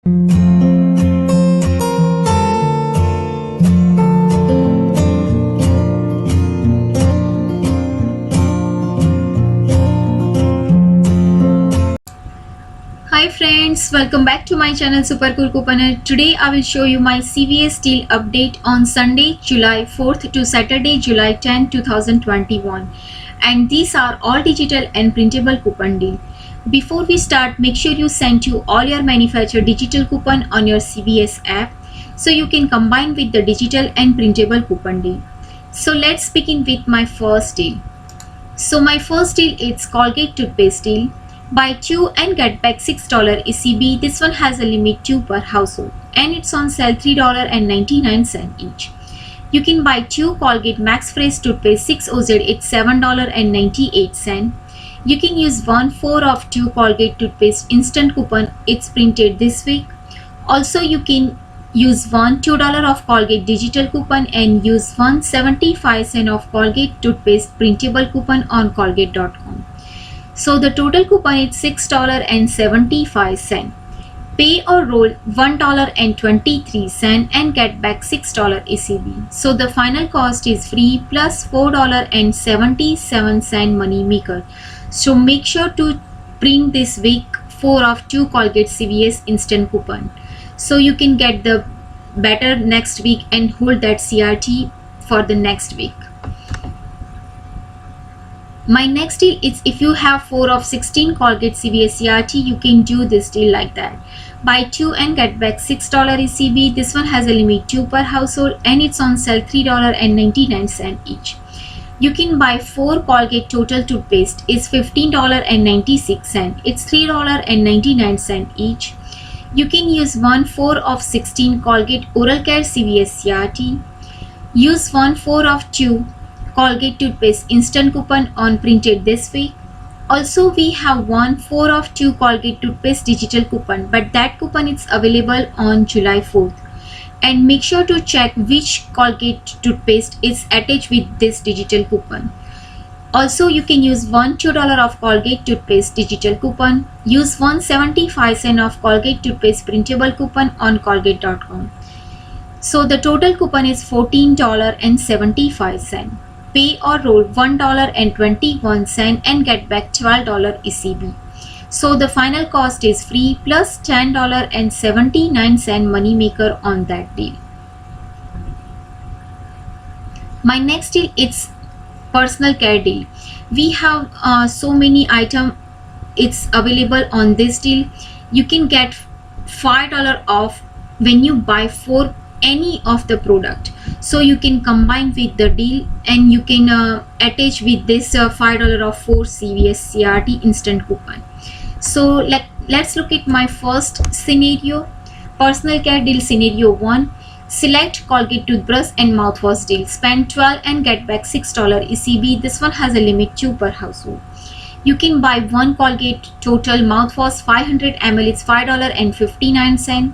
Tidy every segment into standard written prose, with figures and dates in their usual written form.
Hi friends, welcome back to my channel Super Cool Couponer. Today I will show you my CVS deal update on Sunday, July 4th to Saturday, July 10, 2021. And these are all digital and printable coupon deal. Before we start, make sure you send you all your manufacturer digital coupon on your CVS app so you can combine with the digital and printable coupon deal. So let's begin with my first deal. So my first deal is Colgate toothpaste deal. Buy 2 and get back $6 ECB. This one has a limit 2 per household and it's on sale $3.99 each. You can buy 2 Colgate Max Fresh toothpaste 6 OZ, it's $7.98. You can use 1/4 of 2 Colgate toothpaste instant coupon, it's printed this week. Also you can use $2 of Colgate digital coupon and use 1.75 of Colgate toothpaste printable coupon on colgate.com. So the total coupon is $6.75. Pay or roll $1.23 and get back $6 ECB. So the final cost is free plus $4.77 money maker. So make sure to print this week 4 of 2 Colgate CVS instant coupon. So you can get the better next week and hold that CRT for the next week. My next deal is if you have 4 of 16 Colgate CVS CRT, you can do this deal like that. Buy 2 and get back $6 ECB. This one has a limit 2 per household and it's on sale $3.99 each. You can buy 4 Colgate total toothpaste. It's $15.96. It's $3.99 each. You can use 1/4 of 16 Colgate Oral Care CVS CRT. Use 1/4 of 2 Colgate toothpaste instant coupon on printed this week. Also we have 1/4 of 2 Colgate toothpaste digital coupon, but that coupon is available on July 4th. And make sure to check which Colgate toothpaste is attached with this digital coupon. Also you can use $2 of Colgate toothpaste digital coupon. Use 1.75 of Colgate toothpaste printable coupon on colgate.com. So the total coupon is $14.75. Pay or roll $1.21 and get back $12 ECB. So the final cost is free plus $10.79 money maker on that deal. My next deal is personal care deal. We have so many items it's available on this deal. You can get $5 off when you buy 4 any of the product. So you can combine with the deal and you can attach with this $5 of 4 CVS CRT instant coupon. So let's look at my first scenario. Personal care deal scenario 1. Select Colgate toothbrush and mouthwash deal. Spend 12 and get back $6 ECB. This one has a limit 2 per household. You can buy 1 Colgate total mouthwash 500 ml, it's $5.59.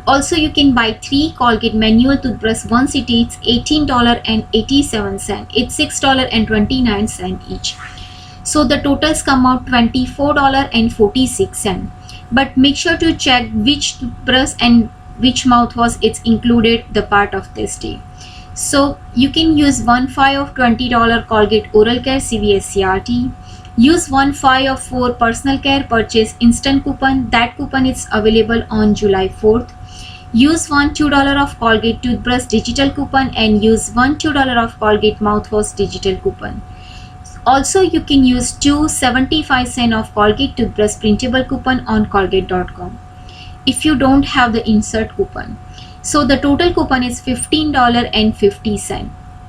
Also you can buy 3 Colgate manual toothbrush, one city, it's $18.87. It's $6.29 each. So the totals come out $24.46. But make sure to check which toothbrush and which mouthwash it's included the part of this deal. So you can use 1/5 of $20 Colgate Oral Care CVS CRT. Use 1/5 of 4 personal care purchase instant coupon. That coupon is available on July 4th. Use $2 of Colgate toothbrush digital coupon and use $2 of Colgate mouthwash digital coupon. Also you can use 2.75 of Colgate toothbrush printable coupon on colgate.com if you don't have the insert coupon. So the total coupon is $15.50.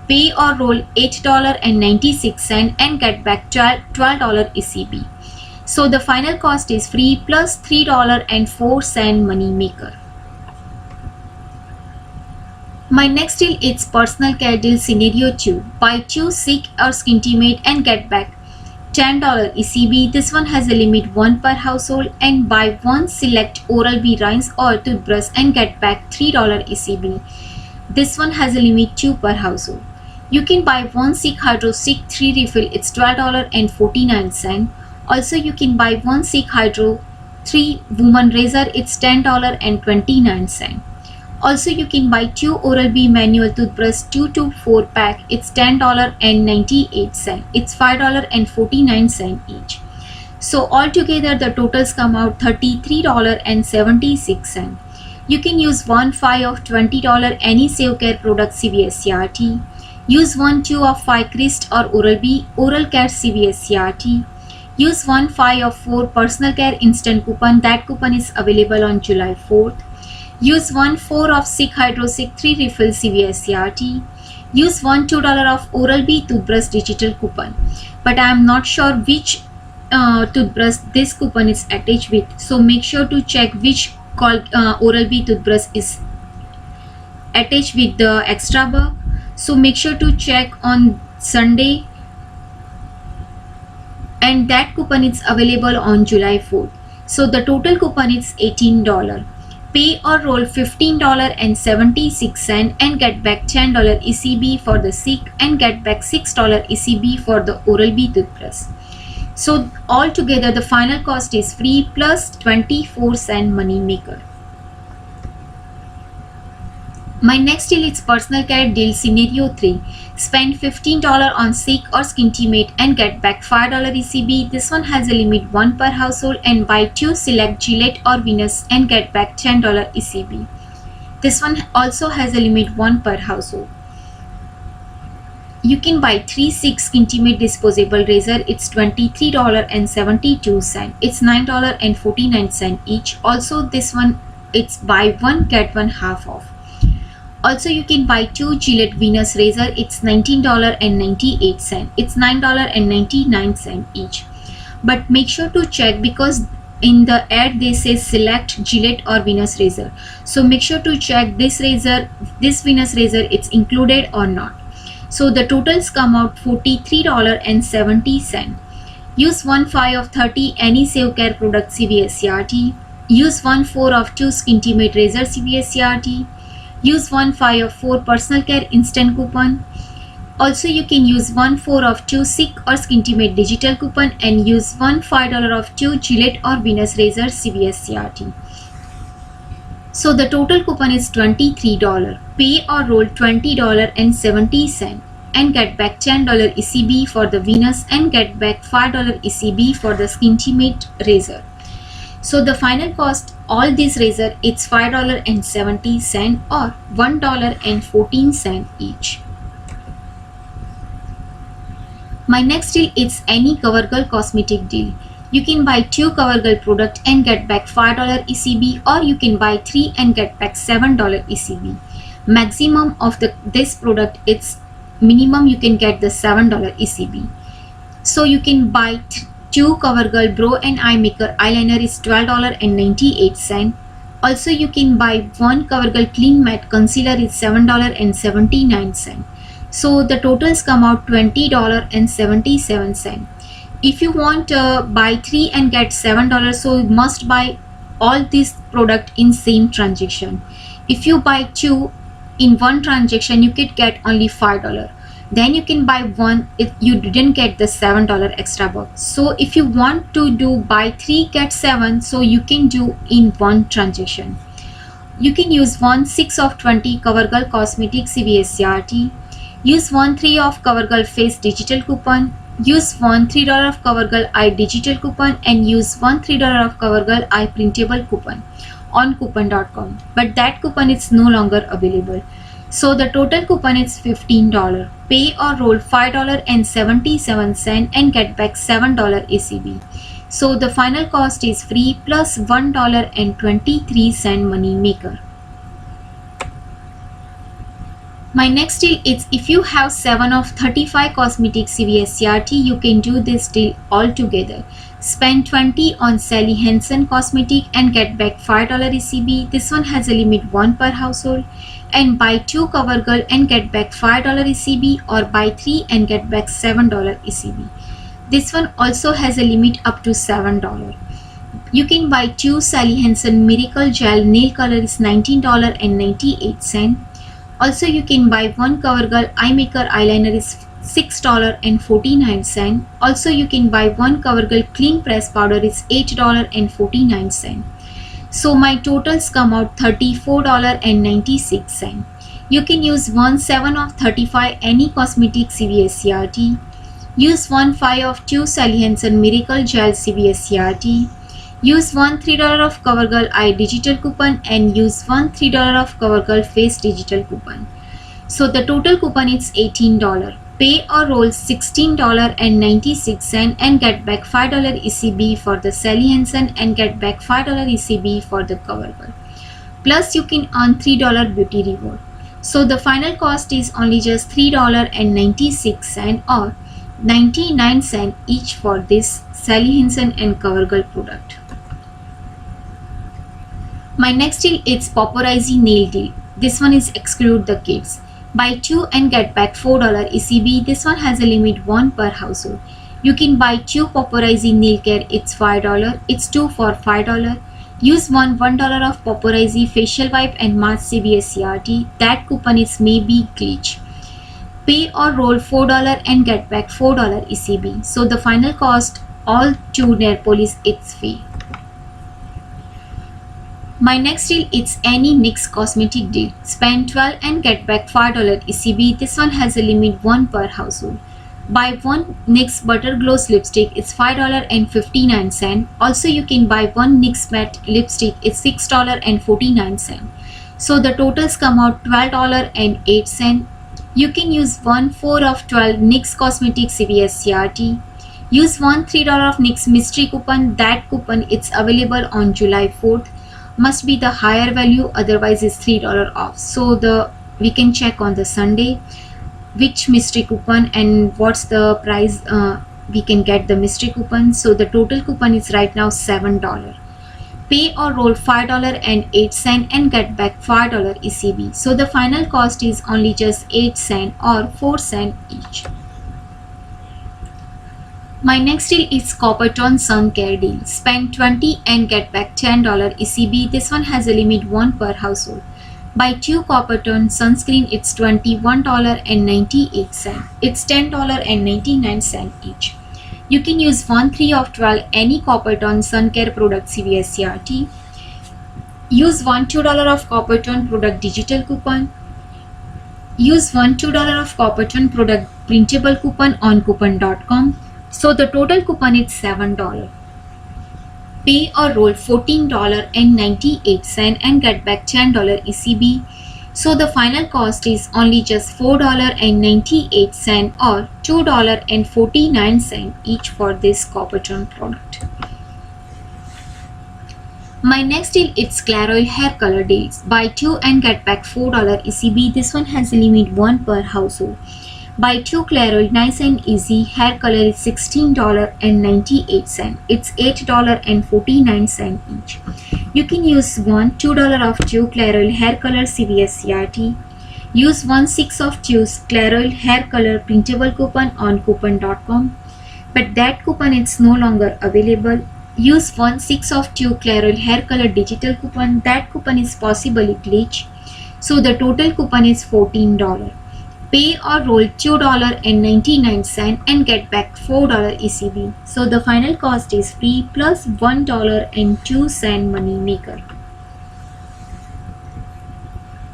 Pay or roll $8.96 and get back $12 ECB. So the final cost is free plus $3.04 money maker. My next deal is personal care deal scenario 2. Buy 2 Silk or Skintimate and get back $10 ECB. This one has a limit 1 per household. And buy 1 select Oral-B rinse or toothbrush and get back $3 ECB. This one has a limit 2 per household. You can buy 1 Silk Hydro Silk 3 refill, it's $12.49. Also you can buy 1 Silk Hydro 3 woman razor, it's $10.29. Also you can buy 2 Oral-B manual toothbrush 2 to 4 pack, it's $10.98. It's $5.49 each. So altogether the totals come out $33.76. You can use 1/5 of $20 any Save-Care product CVS CRT. Use 1/2 of 5 Crest or Oral-B Oral Care CVS CRT. Use 1/5 of 4 Personal Care instant coupon. That coupon is available on July 4th. Use 1/4 of Sick Hydro Sick 3 refill CVS CRT. Use $2 of Oral-B toothbrush digital coupon. But I am not sure which toothbrush this coupon is attached with. So make sure to check which Oral-B toothbrush is attached with the extra buck. So make sure to check on Sunday, and that coupon is available on July 4th. So the total coupon is $18. Pay or roll $15.76 and get back $10 ECB for the Sick and get back $6 ECB for the Oral-B toothbrush. So altogether the final cost is free plus 24-cent money maker. My next deal is Personal Care deal scenario 3. Spend $15 on Sick or Skintimate and get back $5 ECB. This one has a limit 1 per household, and buy 2 select Gillette or Venus and get back $10 ECB. This one also has a limit 1 per household. You can buy 3 Sick Skintimate disposable razor. It's $23.72. It's $9.49 each. Also this one, it's buy one get one half off. Also you can buy 2 Gillette Venus razor. It's $19.98. It's $9.99 each. But make sure to check, because in the ad they say select Gillette or Venus razor. So make sure to check this Venus razor, it's included or not. So the totals come out $43.70. Use 1/5 of 30 any Save-Care product CVS CRT. Use 1/4 of 2 Skintimate razor CVS CRT. Use 1/5 of 4 Personal Care instant coupon. Also you can use 1/4 of 2 Sick or Skintimate digital coupon, and use $5 of 2 Gillette or Venus razor CVS CRT. So the total coupon is $23. Pay or roll $20.70 and get back $10 ECB for the Venus and get back $5 ECB for the Skintimate razor. So the final cost all these razor, it's $5.70 or $1.14 each. My next deal is any CoverGirl cosmetic deal. You can buy 2 CoverGirl product and get back $5 ECB, or you can buy 3 and get back $7 ECB. Maximum of this product, it's minimum you can get the $7 ECB. So you can buy 2 CoverGirl Brow and Eye Maker eyeliner is $12.98. Also you can buy 1 CoverGirl Clean Matte Concealer is $7.79. So the totals come out $20.77. If you want to buy 3 and get $7, so you must buy all these product in same transaction. If you buy 2 in one transaction, you could get only $5. Then you can buy 1 if you didn't get the $7 extra buck. So if you want to do buy 3 get 7, so you can do in one transaction. You can use 1/6 of 20 CoverGirl Cosmetic CVS CRT. Use 1/3 of CoverGirl Face digital coupon. Use $3 of CoverGirl Eye digital coupon, and use $3 of CoverGirl Eye printable coupon on coupon.com. But that coupon is no longer available. So the total coupon is $15. Pay or roll $5.77 and get back $7 ECB. So the final cost is free plus $1.23 money maker. My next deal is if you have 7 of 35 cosmetic CVS CRT, you can do this deal all together. Spend 20 on Sally Hansen cosmetic and get back $5 ECB. This one has a limit 1 per household. And buy 2 CoverGirl and get back $5 ECB, or buy 3 and get back $7 ECB. This one also has a limit up to $7. You can buy 2 Sally Hansen Miracle Gel nail color is $19.98. Also you can buy 1 CoverGirl Eye Maker eyeliner is $6.49. Also you can buy one CoverGirl clean press powder, it's $8.49. So my totals come out $34.96. You can use 1/7 of 35 any cosmetic CVS CRT. Use 1/5 of 2 Sally Hansen Miracle Gel CVS CRT. Use one $3 of CoverGirl Eye digital coupon and use one $3 of CoverGirl Face digital coupon. So the total coupon is $18. Pay or roll $16.96 and get back $5 ECB for the Sally Hansen and get back $5 ECB for the CoverGirl. Plus you can earn $3 beauty reward. So the final cost is only just $3.96 or 99 cents each for this Sally Hansen and CoverGirl product. My next deal is Paparazzi nail deal. This one is exclude the kids. Buy 2 and get back $4 ECB. This one has a limit 1 per household. You can buy 2 Paparazzi nail care, it's $5. It's 2 for $5. Use $1 of Paparazzi facial wipe and mask CVS CRT. That coupon is maybe glitch. Pay or roll $4 and get back $4 ECB. So the final cost all 2 nail polish it's free. My next deal is any NYX cosmetic deal. Spend 12 and get back $5 ECB. This one has a limit 1 per household. Buy one NYX Butter Gloss lipstick, it's $5.59. Also you can buy one NYX matte lipstick, it's $6.49. So the totals come out $12.08. You can use 1/4 of 12 NYX Cosmetic CVS CRT. Use one $3 of NYX mystery coupon. That coupon it's available on July 4th. Must be the higher value, otherwise it's $3 off. So we can check on the Sunday which mystery coupon and what's the price we can get the mystery coupon. So the total coupon is right now $7. Pay or roll $5.08 and get back $5 ECB. So the final cost is only just 8 cents or 4 cents each. My next deal is Coppertone Sun Care deal. Spend 20 and get back $10 ECB. This one has a limit 1 per household. Buy 2 Coppertone sunscreen, it's $21.98. It's $10.99 each. You can use 1/3 of 12 any Coppertone Sun Care product CVS CRT. Use $2 of Coppertone product digital coupon. Use $2 of Coppertone product printable coupon on coupon.com. So the total coupon is $7. Pay or roll $14.98 and get back $10 ECB. So the final cost is only just $4.98 or $2.49 each for this Coppertone product. My next deal is Claro hair color deals. Buy 2 and get back $4 ECB. This one has a limit 1 per household. Buy 2 Claro Nice and Easy hair color is $16.98. It's $8.49 each. You can use $2 of 2 Claro hair color CVS CRT. Use 1/6 of 2 Claro hair color printable coupon on coupon.com. But that coupon is no longer available. Use 1/6 of 2 Claro hair color digital coupon. That coupon is possibly glitch. So the total coupon is $14. Pay or roll $2.99 and get back $4 ECB. So the final cost is free plus $1.02 money maker.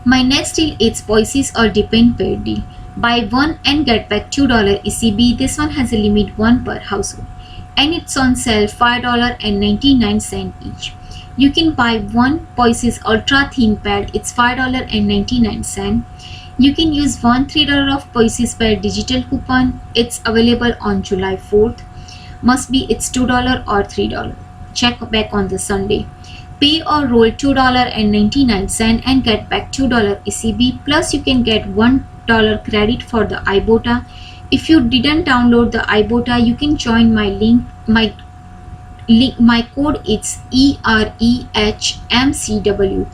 My next deal is Voices or Depend paid deal. Buy 1 and get back $2 ECB. This one has a limit 1 per household and it's on sale $5.99 each. You can buy one Voices Ultra Thin Pad, it's $5.99. You can use $3 of Voices Pad digital coupon. It's available on July 4th. Must be it's $2 or $3. Check back on the Sunday. Pay or roll $2.99 and get back $2 ECB. Plus you can get $1 credit for the iBota. If you didn't download the iBota, you can join my link. My code is EREHMCW.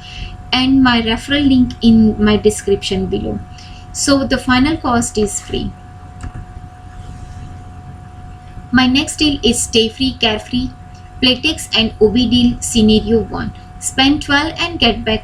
And my referral link in my description below. So the final cost is free. My next deal is Stay Free Carefree Playtex and OB deal scenario 1. Spend 12 and get back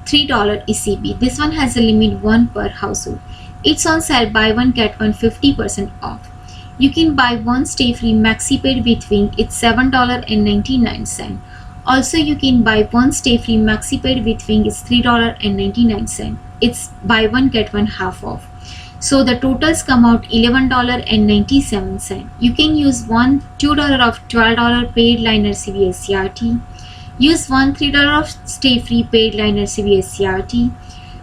$3 ECB. This one has a limit 1 per household. It's on sale, buy one get one 50% off. You can buy one stay free MaxiPaid with Wing, it's $7.99. Also you can buy one stay free MaxiPaid with Wing, it's $3.99. It's buy one get one half off. So the totals come out $11.97. You can use one $2 of $12 paid liner CVS CRT. Use one $3 of stay free paid liner CVS CRT.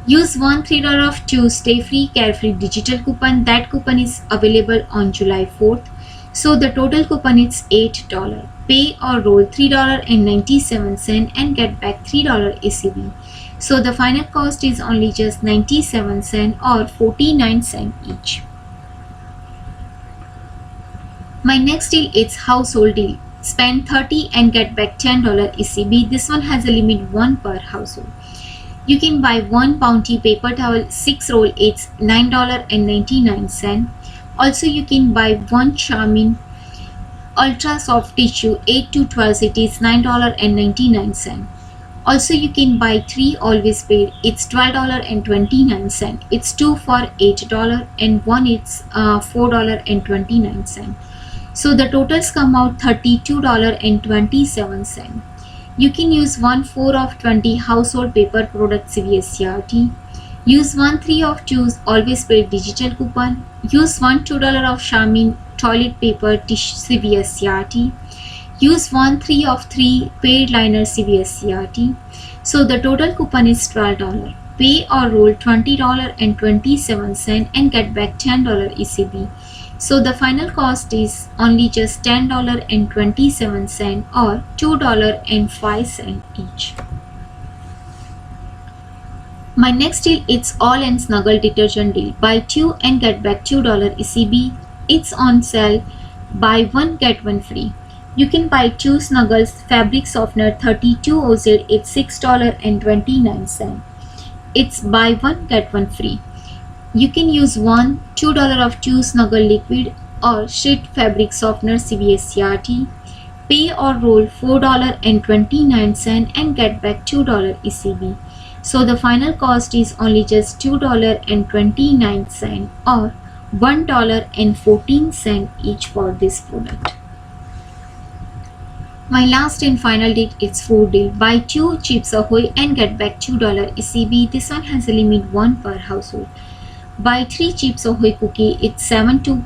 Use one $3 of 2 stay free carefree digital coupon. That coupon is available on July 4th. So the total coupon is $8. Pay or roll $3.97 and get back $3 ECB. So the final cost is only just 97 cents or 49 cents each. My next deal is household deal. Spend 30 and get back $10 ECB. This one has a limit 1 per household. You can buy one Bounty paper towel 6 roll, it's $9.99. Also you can buy one Charmin ultra soft tissue 8 to 12, it is $9.99. Also you can buy 3 always paid, it's $12.29. It's 2 for $8 and 1 it's $4.29. So the totals come out $32.27. You can use one 4 of 20 household paper product CVS CRT. Use one 3 of 2 always paid digital coupon. Use one $2 of Charmin toilet paper tissue CVS CRT. Use one 3 of 3 paid liner CVS CRT. So the total coupon is $12. Pay or roll $20.27 and get back $10 ECB. So the final cost is only just $10.27 or $2.05 each. My next deal is All and Snuggle detergent deal. Buy 2 and get back $2 ECB. It's on sale. Buy 1 get 1 free. You can buy 2 Snuggles fabric softener 32 OZ, it's $6.29. It's buy 1 get 1 free. You can use one $2 of 2 Snuggle liquid or sheet fabric softener CVS CRT. Pay or roll $4.29 and get back $2 ECB. So the final cost is only just $2.29 or $1.14 each for this product. My last and final deal is food deal. Buy 2 Chips Ahoy and get back $2 ECB. This one has a limit 1 per household. Buy 3 Chips Ahoy cookie, it's 7 to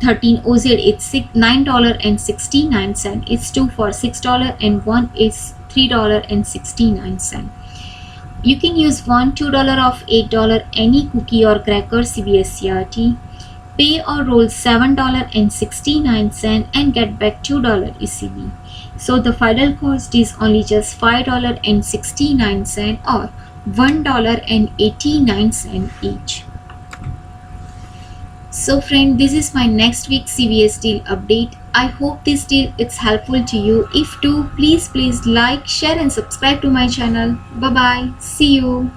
13 OZ, it's $9.69. It's 2 for $6 and 1 is $3.69. You can use one $2 of $8 any cookie or cracker CVS CRT. Pay or roll $7.69 and get back $2 ECB. So the final cost is only just $5.69 or $1.89 each. So friend, this is my next week CVS deal update. I hope this deal is helpful to you. If do, please like, share and subscribe to my channel. Bye bye. See you.